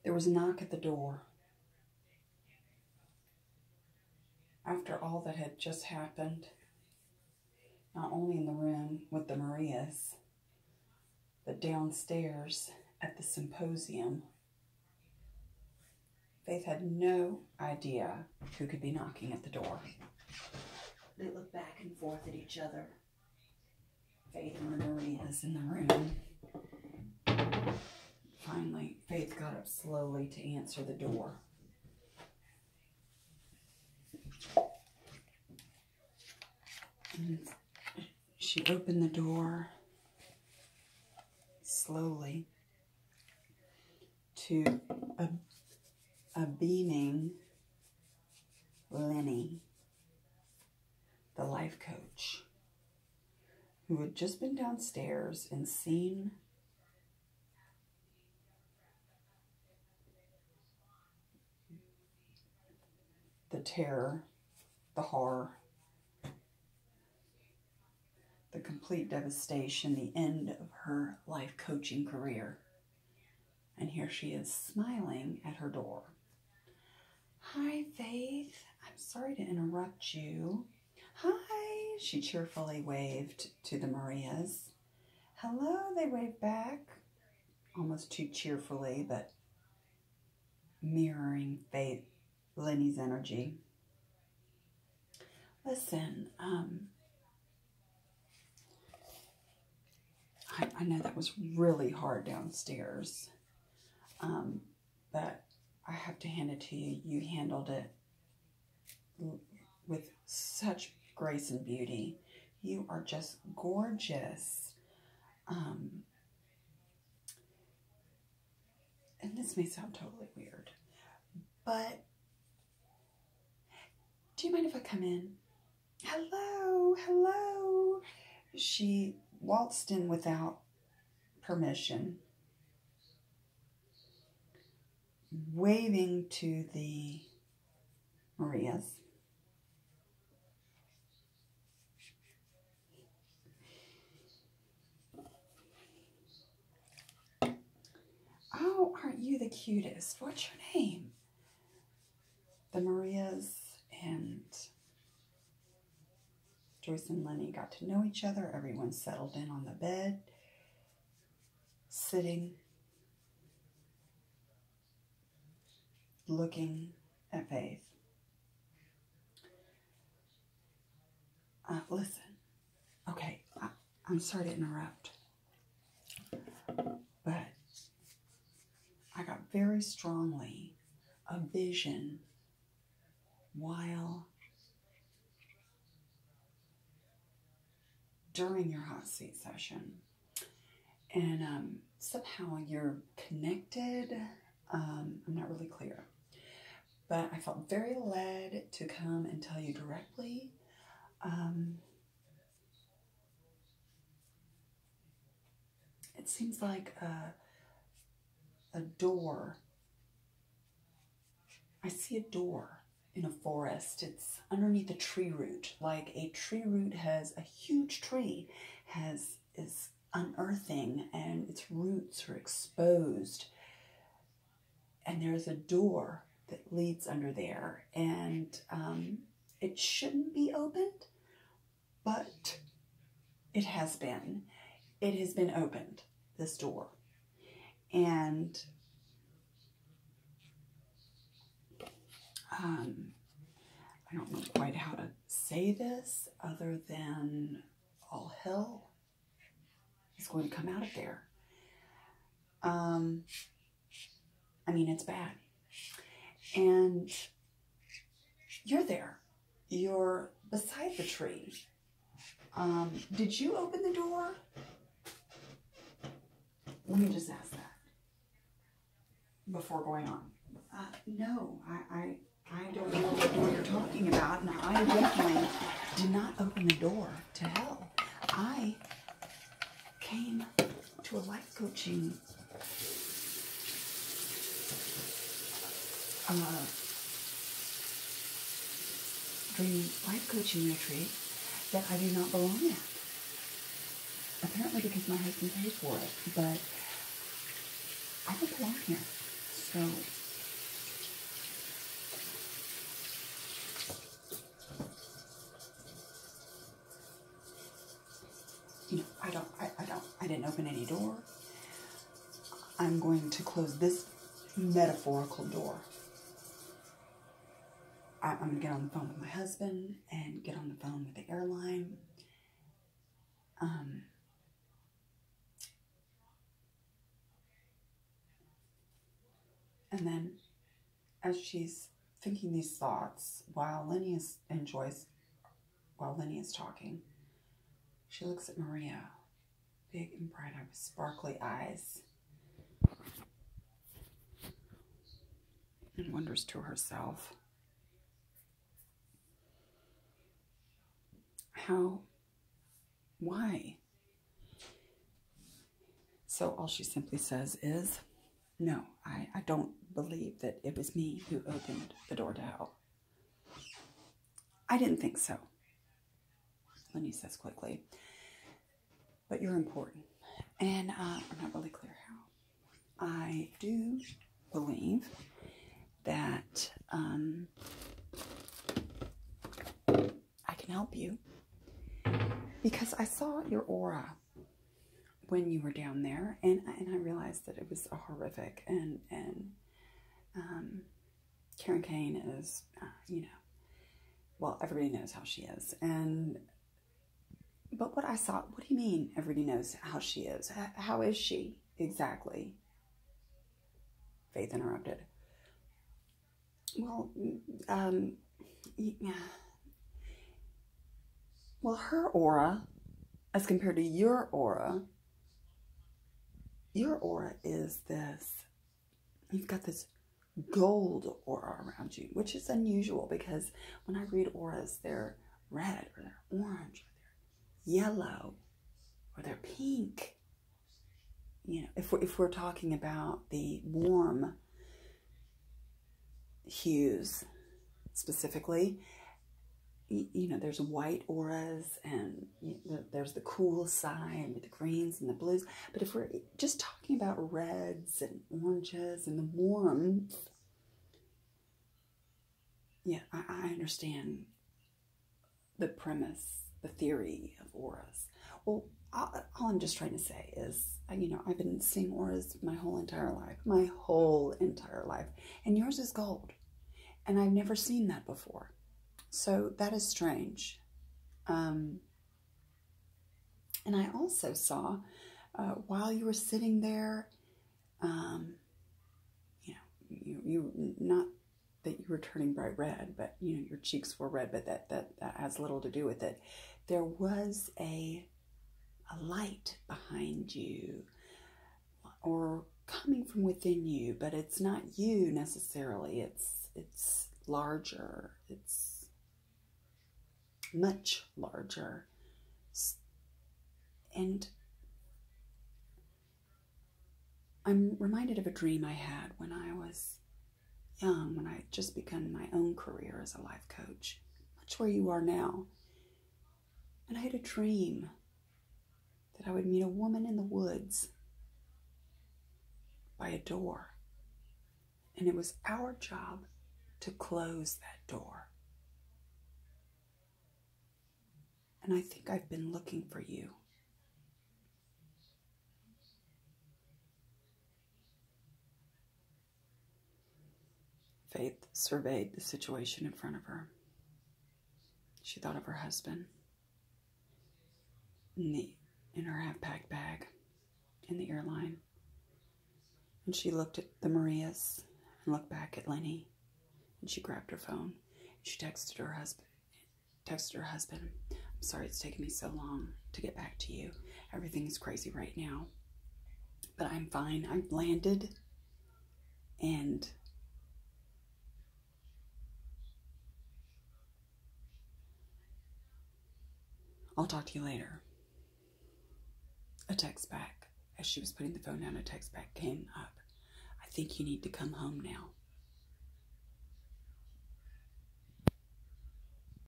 There was a knock at the door. After all that had just happened, not only in the room with the Marias, but downstairs at the symposium, Faith had no idea who could be knocking at the door. They looked back and forth at each other. Faith and the Marias in the room. Finally, Faith got up slowly to answer the door. And she opened the door slowly to a beaming Linny, the life coach, who had just been downstairs and seen the terror, the horror, the complete devastation, the end of her life coaching career. And here she is smiling at her door. Hi, Faith. I'm sorry to interrupt you. Hi, she cheerfully waved to the Marias. Hello, they waved back, almost too cheerfully, but mirroring Faith, Linny's energy. Listen, I know that was really hard downstairs, but I have to hand it to you. You handled it with such grace and beauty. You are just gorgeous. And this may sound totally weird, but do you mind if I come in? Hello, hello. She waltzed in without permission, waving to the Marias. Oh, aren't you the cutest? What's your name? The Marias and Joyce and Linny got to know each other. Everyone settled in on the bed, sitting, looking at Faith. Listen, okay, I'm sorry to interrupt, but I got very strongly a vision while during your hot seat session, and somehow you're connected. I'm not really clear, but I felt very led to come and tell you directly. It seems like a door. I see a door in a forest. It's underneath a tree root, like a tree root has a huge tree is unearthing and its roots are exposed, and there's a door that leads under there, and it shouldn't be opened, but it has been. It has been opened, this door, and I don't know quite how to say this other than all hell is going to come out of there. I mean, it's bad. And you're there. You're beside the tree. Did you open the door? Let me just ask that before going on. No, I don't know what door you're talking about, and I definitely did not open the door to hell. I came to a life coaching dream life coaching retreat that I do not belong at. Apparently because my husband paid for it, but I don't belong here. So, you know, I didn't open any door. I'm going to close this metaphorical door. I'm going to get on the phone with my husband and get on the phone with the airline. And then as she's thinking these thoughts, while Linny is talking, she looks at Maria, big and bright eyed with sparkly eyes, and wonders to herself, why? So all she simply says is, no, I don't believe that it was me who opened the door to hell. I didn't think so, Linny says quickly. But you're important. And I'm not really clear how. I do believe that I can help you because I saw your aura when you were down there, and I realized that it was horrific, and Karen Kane is, you know, well, everybody knows how she is, but what I saw, what do you mean everybody knows how she is? How is she exactly? Faith interrupted. Well, yeah. Well, her aura, as compared to your aura is this, you've got this gold aura around you, which is unusual because when I read auras, they're red or they're orange or they're yellow or they're pink. You know, if we're talking about the warm hues specifically, you know, there's white auras and there's the cool side with the greens and the blues. But if we're just talking about reds and oranges and the warmth, yeah, I understand the premise, the theory of auras. Well, all I'm just trying to say is, you know, I've been seeing auras my whole entire life, and yours is gold, and I've never seen that before. So that is strange. And I also saw, while you were sitting there, you know, you not that you were turning bright red, but, you know, your cheeks were red, but that has little to do with it. There was a light behind you or coming from within you, but it's not you necessarily. It's larger. It's much larger. And I'm reminded of a dream I had when I was young, when I had just begun my own career as a life coach, much where you are now. And I had a dream that I would meet a woman in the woods by a door. And it was our job to close that door. And I think I've been looking for you. Faith surveyed the situation in front of her. She thought of her husband in her half-packed bag in the airline. And she looked at the Marias and looked back at Linny. And she grabbed her phone. And she texted her husband. I'm sorry it's taken me so long to get back to you. Everything is crazy right now. But I'm fine. I've landed. And I'll talk to you later. A text back. As she was putting the phone down, a text back came up. I think you need to come home now.